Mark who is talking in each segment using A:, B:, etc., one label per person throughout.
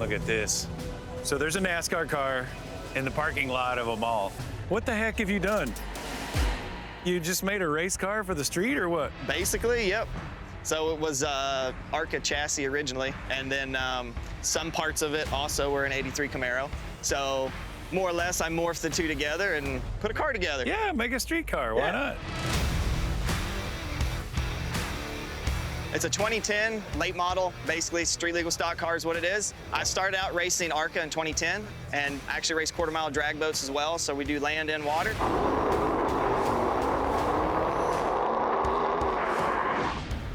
A: Look at this. So there's a NASCAR car in the parking lot of a mall. What the heck have you done? You just made a race car for the street or what?
B: Basically, yep. So it was ARCA chassis originally, and then some parts of it also were an '83 Camaro. So more or less, I morphed the two together and put a car together.
A: Yeah, make a street car. Why not?
B: It's a 2010 late model, basically street legal stock car is what it is. I started out racing ARCA in 2010 and actually raced quarter-mile drag boats as well, so we do land and water.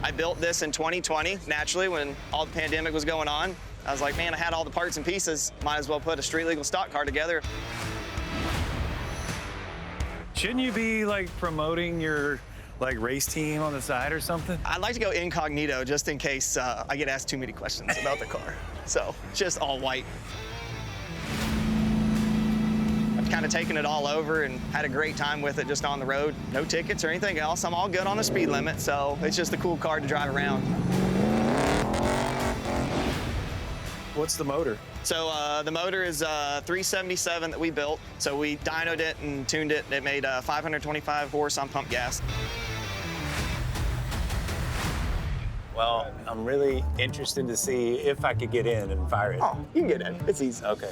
B: I built this in 2020, naturally, when all the pandemic was going on. I was like, man, I had all the parts and pieces, might as well put a street legal stock car together.
A: Shouldn't you be like promoting your race team on the side or something?
B: I'd like to go incognito just in case I get asked too many questions about the car. So just all white. I've kind of taken it all over and had a great time with it just on the road. No tickets or anything else. I'm all good on the speed limit, so it's just a cool car to drive around.
A: What's the motor?
B: So the motor is 377 that we built. So we dynoed it and tuned it. It made 525 horse on pump gas.
A: Well, I'm really interested to see if I could get in and fire it.
B: Oh, you can get in. It's easy.
A: Okay.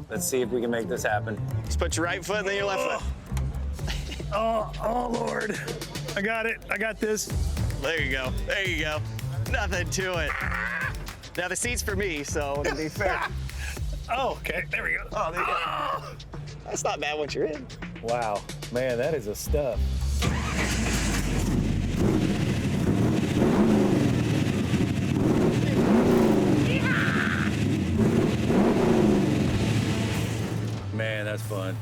A: Let's see if we can make this happen.
B: Just put your right foot and then your left foot.
A: Oh, Lord. I got it. I got this.
B: There you go. There you go. Nothing to it. Now the seat's for me, so to be fair.
A: Oh, okay. There we go.
B: Oh, there you go. That's not bad once you're in.
A: Wow. Man, that is a stuff. Man, that's fun.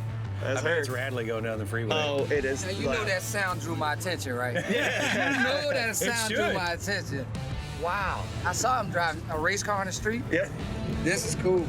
A: I bet it's rattly going down the freeway.
B: Oh, it is.
C: Now, you know that sound drew my attention, right? Yeah. You know that sound drew my attention. Wow. I saw him driving a race car on the street.
B: Yeah.
C: This is cool.